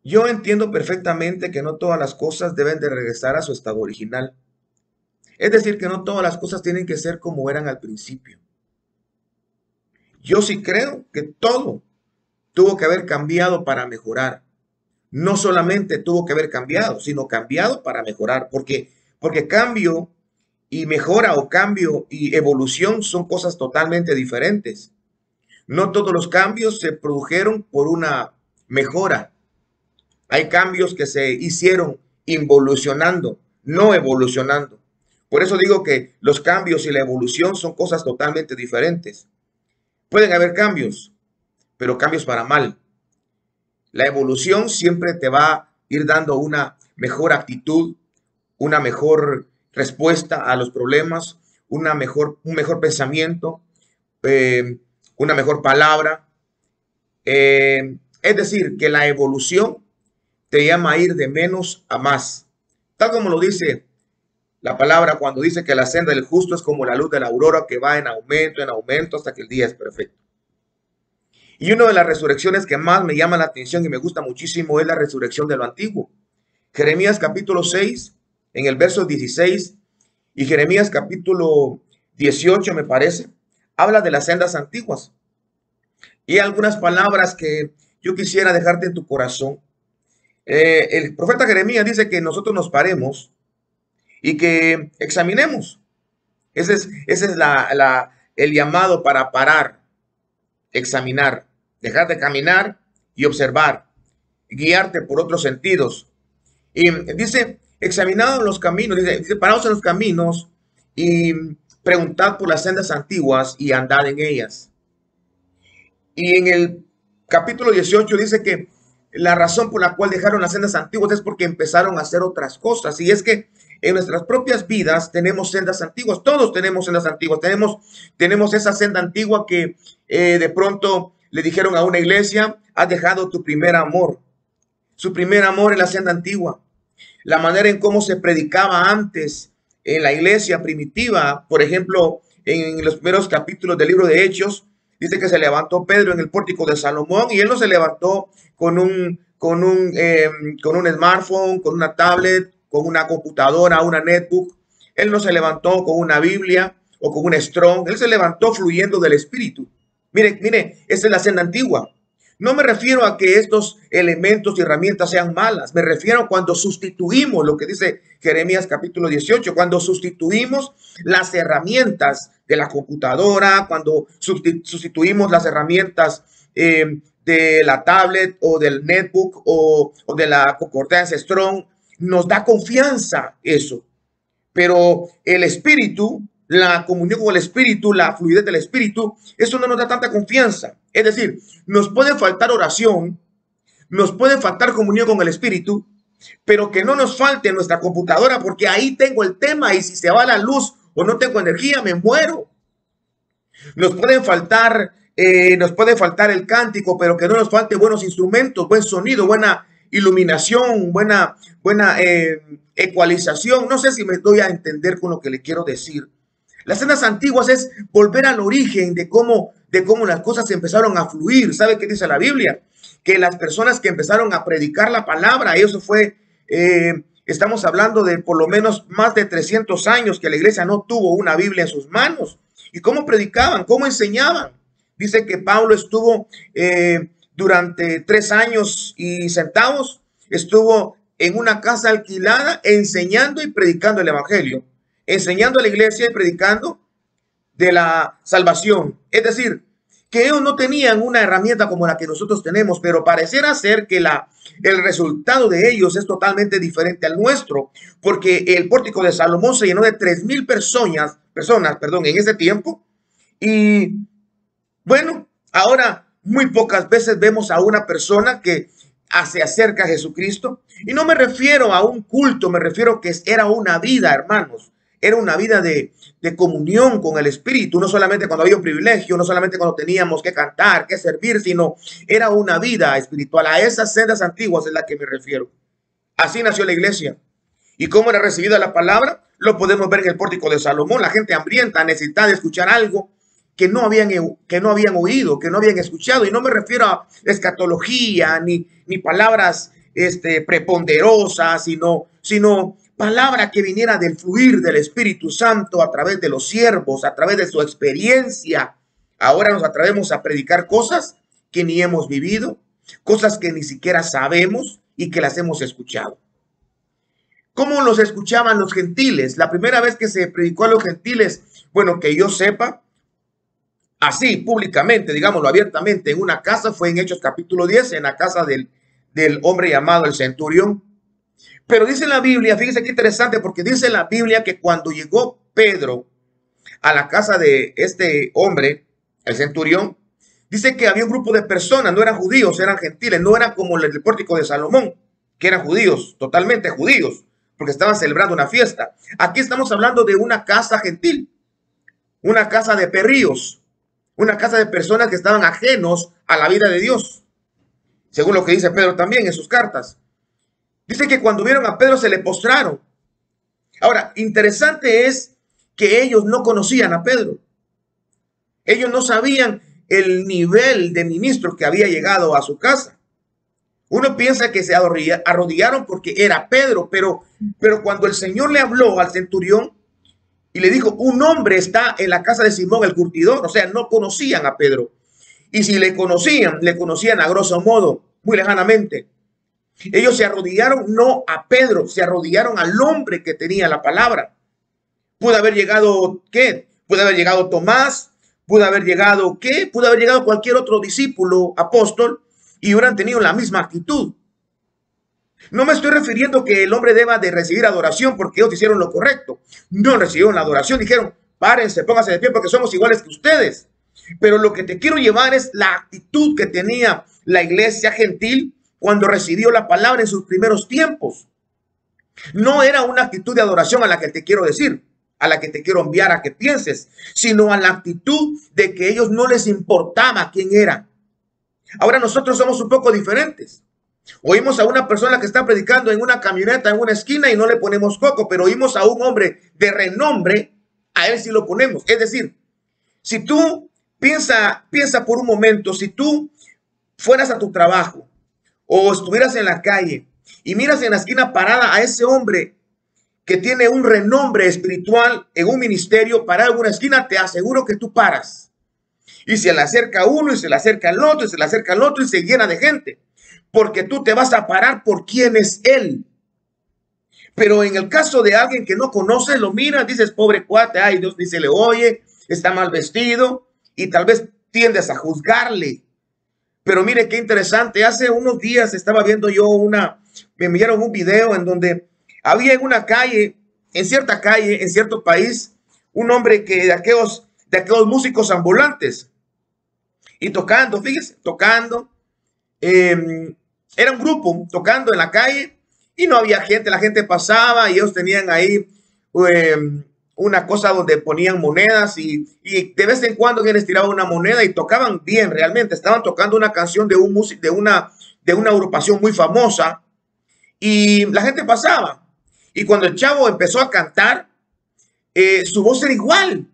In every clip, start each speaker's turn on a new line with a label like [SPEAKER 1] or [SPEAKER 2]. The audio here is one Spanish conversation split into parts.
[SPEAKER 1] Yo entiendo perfectamente que no todas las cosas deben de regresar a su estado original. Es decir, que no todas las cosas tienen que ser como eran al principio. Yo sí creo que todo tuvo que haber cambiado para mejorar. No solamente tuvo que haber cambiado, sino cambiado para mejorar. Porque cambio y mejora o cambio y evolución son cosas totalmente diferentes. No todos los cambios se produjeron por una mejora. Hay cambios que se hicieron involucionando, no evolucionando. Por eso digo que los cambios y la evolución son cosas totalmente diferentes. Pueden haber cambios, pero cambios para mal. La evolución siempre te va a ir dando una mejor actitud, una mejor respuesta a los problemas, un mejor pensamiento, eh, una mejor palabra. Es decir, que la evolución te llama a ir de menos a más. Tal como lo dice la palabra cuando dice que la senda del justo es como la luz de la aurora que va en aumento hasta que el día es perfecto. Y una de las resurrecciones que más me llama la atención y me gusta muchísimo es la resurrección de lo antiguo. Jeremías capítulo 6, en el verso 16, y Jeremías capítulo 18, me parece, habla de las sendas antiguas. Y hay algunas palabras que yo quisiera dejarte en tu corazón. El profeta Jeremías dice que nosotros nos paremos y que examinemos. Ese es el llamado para parar, examinar, dejar de caminar y observar, guiarte por otros sentidos. Y dice, examinad los caminos, dice, paraos en los caminos y preguntad por las sendas antiguas y andad en ellas. Y en el capítulo 18 dice que la razón por la cual dejaron las sendas antiguas es porque empezaron a hacer otras cosas. Y es que en nuestras propias vidas tenemos sendas antiguas, todos tenemos sendas antiguas, tenemos esa senda antigua que de pronto le dijeron a una iglesia, has dejado tu primer amor. Su primer amor es la senda antigua. La manera en cómo se predicaba antes en la iglesia primitiva, por ejemplo, en los primeros capítulos del libro de Hechos, dice que se levantó Pedro en el pórtico de Salomón y él no se levantó con un smartphone, con una tablet, con una computadora, una netbook. Él no se levantó con una Biblia o con un Strong. Él se levantó fluyendo del Espíritu. Mire, esa es la senda antigua. No me refiero a que estos elementos y herramientas sean malas. Me refiero a cuando sustituimos lo que dice Jeremías capítulo 18, cuando sustituimos las herramientas de la computadora, cuando sustituimos las herramientas de la tablet o del netbook o de la concordancia Strong, nos da confianza eso. Pero el espíritu, la comunión con el espíritu, la fluidez del espíritu, eso no nos da tanta confianza. Es decir, nos puede faltar oración, nos puede faltar comunión con el espíritu, pero que no nos falte nuestra computadora, porque ahí tengo el tema y si se va la luz o no tengo energía, me muero. Nos puede faltar el cántico, pero que no nos falte buenos instrumentos, buen sonido, buena iluminación, buena ecualización. No sé si me doy a entender con lo que le quiero decir. Las sendas antiguas es volver al origen de cómo las cosas empezaron a fluir. ¿Sabe qué dice la Biblia? Que las personas que empezaron a predicar la palabra, eso fue, estamos hablando de por lo menos más de 300 años que la iglesia no tuvo una Biblia en sus manos. ¿Y cómo predicaban? ¿Cómo enseñaban? Dice que Pablo estuvo durante 3 años y centavos, estuvo en una casa alquilada enseñando y predicando el evangelio, enseñando a la iglesia y predicando de la salvación. Es decir, que ellos no tenían una herramienta como la que nosotros tenemos, pero pareciera ser que el resultado de ellos es totalmente diferente al nuestro, porque el pórtico de Salomón se llenó de 3,000 personas, en ese tiempo. Y bueno, ahora muy pocas veces vemos a una persona que se acerca a Jesucristo. Y no me refiero a un culto, me refiero que era una vida, hermanos. Era una vida de comunión con el Espíritu, no solamente cuando había un privilegio, no solamente cuando teníamos que cantar, que servir, sino era una vida espiritual. A esas sendas antiguas es la que me refiero. Así nació la iglesia. ¿Y cómo era recibida la palabra? Lo podemos ver en el pórtico de Salomón. La gente hambrienta, necesitada de escuchar algo que no habían oído, que no habían escuchado. Y no me refiero a escatología ni palabras preponderosa, sino palabra que viniera del fluir del Espíritu Santo a través de los siervos, a través de su experiencia. Ahora nos atrevemos a predicar cosas que ni hemos vivido, cosas que ni siquiera sabemos y que las hemos escuchado. ¿Cómo los escuchaban los gentiles? La primera vez que se predicó a los gentiles, bueno, que yo sepa, así públicamente, digámoslo abiertamente, en una casa, fue en Hechos capítulo 10, en la casa del hombre llamado el centurión. Pero dice la Biblia, fíjense qué interesante, porque dice la Biblia que cuando llegó Pedro a la casa de este hombre, el centurión, dice que había un grupo de personas, no eran judíos, eran gentiles, no eran como el pórtico de Salomón, que eran judíos, totalmente judíos, porque estaban celebrando una fiesta. Aquí estamos hablando de una casa gentil, una casa de perríos, una casa de personas que estaban ajenos a la vida de Dios, según lo que dice Pedro también en sus cartas. Dice que cuando vieron a Pedro se le postraron. Ahora, interesante es que ellos no conocían a Pedro. Ellos no sabían el nivel de ministro que había llegado a su casa. Uno piensa que se arrodillaron porque era Pedro, pero cuando el Señor le habló al centurión y le dijo, un hombre está en la casa de Simón el curtidor, o sea, no conocían a Pedro. Y si le conocían a grosso modo, muy lejanamente. Ellos se arrodillaron no a Pedro, se arrodillaron al hombre que tenía la palabra. Pudo haber llegado, ¿qué? Pudo haber llegado Tomás, pudo haber llegado, ¿qué? Pudo haber llegado cualquier otro discípulo, apóstol, y hubieran tenido la misma actitud. No me estoy refiriendo que el hombre deba de recibir adoración porque ellos hicieron lo correcto. No recibieron la adoración, dijeron, párense, pónganse de pie porque somos iguales que ustedes. Pero lo que te quiero llevar es la actitud que tenía la iglesia gentil cuando recibió la palabra en sus primeros tiempos. No era una actitud de adoración a la que te quiero decir, a la que te quiero enviar a que pienses, sino a la actitud de que a ellos no les importaba quién era. Ahora nosotros somos un poco diferentes. Oímos a una persona que está predicando en una camioneta en una esquina y no le ponemos coco, pero oímos a un hombre de renombre, a él sí lo ponemos. Es decir, si tú piensa por un momento, si tú fueras a tu trabajo o estuvieras en la calle y miras en la esquina parada a ese hombre que tiene un renombre espiritual en un ministerio parado en una esquina, te aseguro que tú paras. Y se le acerca uno y se le acerca el otro y se le acerca el otro y se llena de gente. Porque tú te vas a parar por quién es él. Pero en el caso de alguien que no conoce, lo mira, dices, pobre cuate, ay, Dios ni se le oye, está mal vestido y tal vez tiendes a juzgarle. Pero mire qué interesante, hace unos días estaba viendo yo me enviaron un video en donde había en una calle, en cierto país, un hombre que de aquellos músicos ambulantes y tocando, fíjese, tocando. Era un grupo tocando en la calle y no había gente, la gente pasaba y ellos tenían ahí una cosa donde ponían monedas y de vez en cuando alguien les tiraba una moneda y tocaban bien realmente, estaban tocando una canción de una agrupación muy famosa y la gente pasaba y cuando el chavo empezó a cantar, su voz era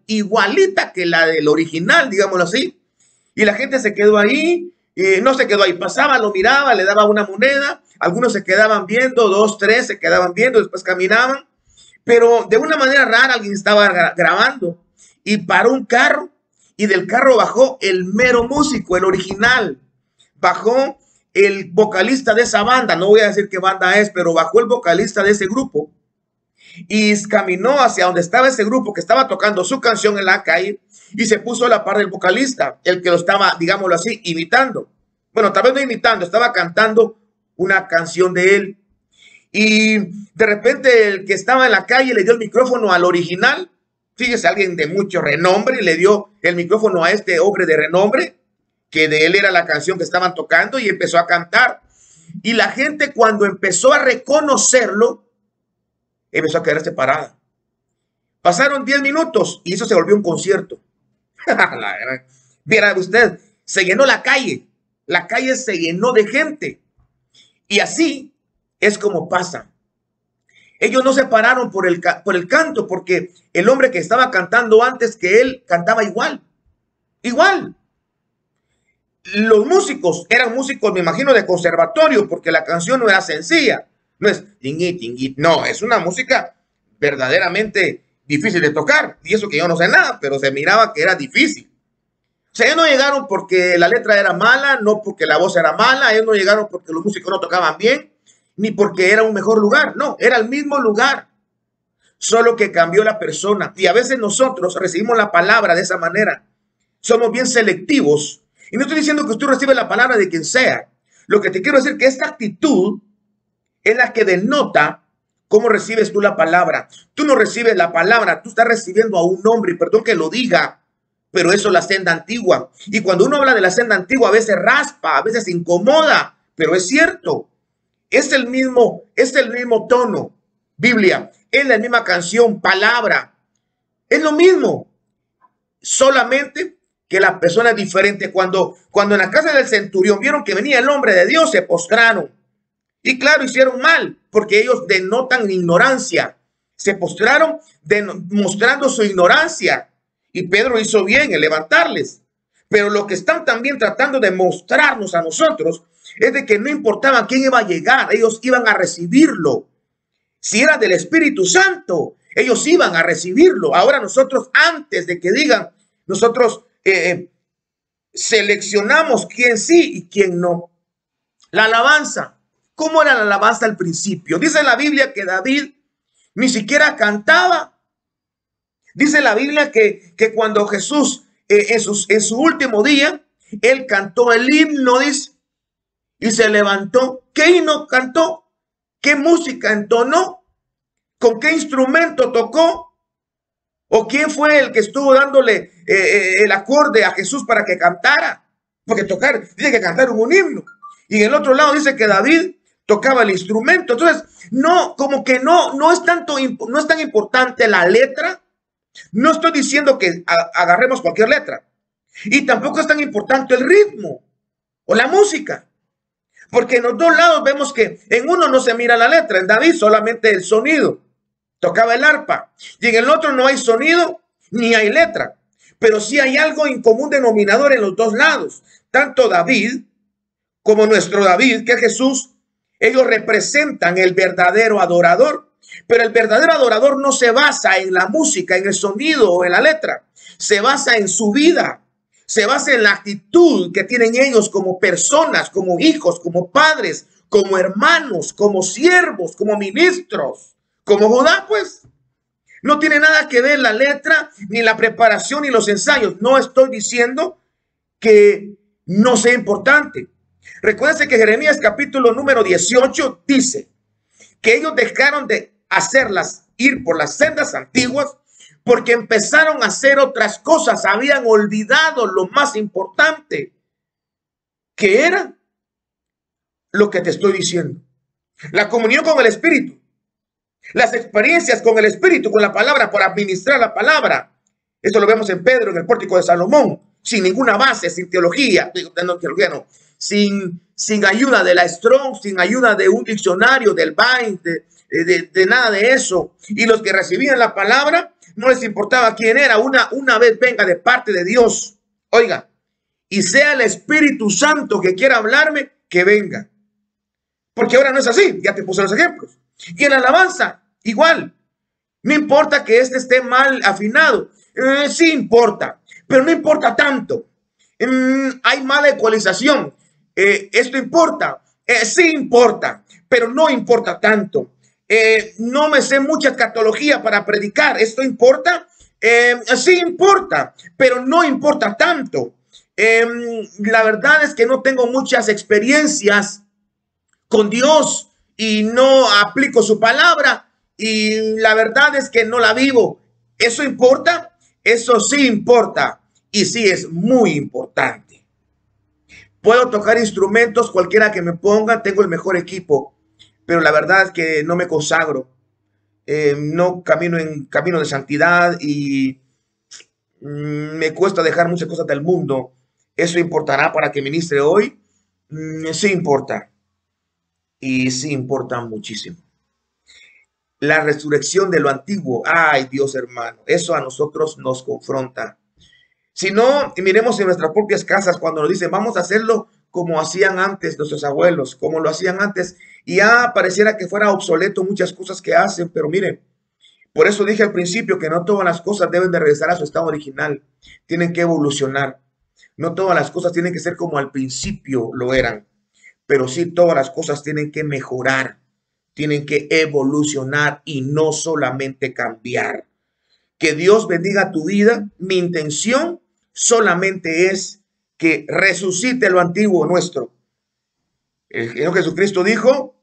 [SPEAKER 1] igualita que la del original, digámoslo así, y la gente se quedó ahí. No se quedó ahí, pasaba, lo miraba, le daba una moneda, algunos se quedaban viendo, 2, 3 se quedaban viendo, después caminaban, pero de una manera rara alguien estaba grabando y paró un carro y del carro bajó el mero músico, el original, bajó el vocalista de esa banda, no voy a decir qué banda es, pero bajó el vocalista de ese grupo y caminó hacia donde estaba ese grupo que estaba tocando su canción en la calle y se puso a la par del vocalista, el que lo estaba, digámoslo así, imitando. Bueno, tal vez no imitando, estaba cantando una canción de él. Y de repente el que estaba en la calle le dio el micrófono al original. Fíjese, alguien de mucho renombre le dio el micrófono a este hombre de renombre, que de él era la canción que estaban tocando y empezó a cantar. Y la gente cuando empezó a reconocerlo, empezó a quedarse parada. Pasaron 10 minutos y eso se volvió un concierto. Viera usted, se llenó la calle se llenó de gente y así es como pasa. Ellos no se pararon por el canto porque el hombre que estaba cantando antes que él cantaba igual. Los músicos eran músicos, me imagino, de conservatorio, porque la canción no era sencilla. No es tingui, tingui, no, es una música verdaderamente difícil de tocar. Y eso que yo no sé nada, pero se miraba que era difícil. O sea, ellos no llegaron porque la letra era mala, no porque la voz era mala, ellos no llegaron porque los músicos no tocaban bien, ni porque era un mejor lugar. No, era el mismo lugar, solo que cambió la persona. Y a veces nosotros recibimos la palabra de esa manera. Somos bien selectivos. Y no estoy diciendo que usted recibe la palabra de quien sea. Lo que te quiero decir es que esta actitud es la que denota cómo recibes tú la palabra. Tú no recibes la palabra, tú estás recibiendo a un hombre, y perdón que lo diga, pero eso es la senda antigua. Y cuando uno habla de la senda antigua, a veces raspa, a veces incomoda, pero es cierto. Es el mismo tono. Biblia, es la misma canción, palabra. Es lo mismo. Solamente que la persona es diferente. Cuando en la casa del centurión vieron que venía el hombre de Dios, se postraron. Y claro, hicieron mal, porque ellos denotan ignorancia. Se postraron mostrando su ignorancia. Y Pedro hizo bien en levantarles. Pero lo que están también tratando de mostrarnos a nosotros es de que no importaba quién iba a llegar, ellos iban a recibirlo. Si era del Espíritu Santo, ellos iban a recibirlo. Ahora nosotros, antes de que digan, nosotros seleccionamos quién sí y quién no. La alabanza. ¿Cómo era la alabanza al principio? Dice la Biblia que David ni siquiera cantaba. Dice la Biblia que cuando Jesús en su último día, él cantó el himno, dice, y se levantó. ¿Qué himno cantó? ¿Qué música entonó? ¿Con qué instrumento tocó? ¿O quién fue el que estuvo dándole el acorde a Jesús para que cantara? Porque tocar, dice que cantaron un himno. Y en el otro lado dice que David tocaba el instrumento. Entonces, no, como que no es tan importante la letra. No estoy diciendo que agarremos cualquier letra. Y tampoco es tan importante el ritmo o la música. Porque en los dos lados vemos que en uno no se mira la letra. En David solamente el sonido. Tocaba el arpa. Y en el otro no hay sonido ni hay letra. Pero sí hay algo en común denominador en los dos lados. Tanto David como nuestro David, que es Jesús, ellos representan el verdadero adorador. Pero el verdadero adorador no se basa en la música, en el sonido o en la letra. Se basa en su vida. Se basa en la actitud que tienen ellos como personas, como hijos, como padres, como hermanos, como siervos, como ministros. Como Judá, pues. No tiene nada que ver la letra, ni la preparación, ni los ensayos. No estoy diciendo que no sea importante. Recuérdense que Jeremías capítulo número 18 dice que ellos dejaron de hacerlas ir por las sendas antiguas porque empezaron a hacer otras cosas. Habían olvidado lo más importante, que era lo que te estoy diciendo. La comunión con el Espíritu. Las experiencias con el Espíritu, con la palabra, por administrar la palabra. Eso lo vemos en Pedro, en el pórtico de Salomón, sin ninguna base, sin teología, sin ayuda de la Strong, sin ayuda de un diccionario, del Vine, de nada de eso. Y los que recibían la palabra, no les importaba quién era, una vez venga de parte de Dios. Oiga, y sea el Espíritu Santo que quiera hablarme, que venga. Porque ahora no es así, ya te puse los ejemplos. Y en la alabanza, igual. No importa que este esté mal afinado. Sí importa, pero no importa tanto. Hay mala ecualización. Esto importa. Sí importa, pero no importa tanto. No me sé mucha escatología para predicar. ¿Esto importa? Sí importa, pero no importa tanto. La verdad es que no tengo muchas experiencias con Dios y no aplico su palabra y la verdad es que no la vivo. ¿Eso importa? Eso sí importa y sí es muy importante. Puedo tocar instrumentos cualquiera que me pongan, tengo el mejor equipo, pero la verdad es que no me consagro, no camino en camino de santidad y me cuesta dejar muchas cosas del mundo. ¿Eso importará para que ministre hoy? Sí importa. Y sí importa muchísimo. La resurrección de lo antiguo. Ay, Dios hermano, eso a nosotros nos confronta. Si no, miremos en nuestras propias casas cuando nos dicen, vamos a hacerlo como hacían antes nuestros abuelos, como lo hacían antes, y ya pareciera que fuera obsoleto muchas cosas que hacen, pero miren, por eso dije al principio que no todas las cosas deben de regresar a su estado original, tienen que evolucionar. No todas las cosas tienen que ser como al principio lo eran, pero sí todas las cosas tienen que mejorar, tienen que evolucionar y no solamente cambiar. Que Dios bendiga tu vida. Mi intención solamente es que resucite lo antiguo nuestro. El Señor Jesucristo dijo,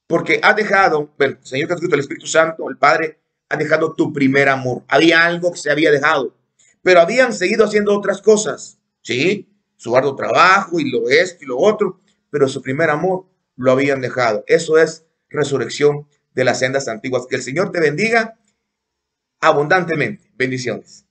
[SPEAKER 1] porque ha dejado, bueno, el Señor Jesucristo, el Espíritu Santo, el Padre, ha dejado tu primer amor. Había algo que se había dejado, pero habían seguido haciendo otras cosas, ¿sí? Su arduo trabajo y lo esto y lo otro, pero su primer amor lo habían dejado. Eso es resurrección de las sendas antiguas. Que el Señor te bendiga abundantemente. Bendiciones.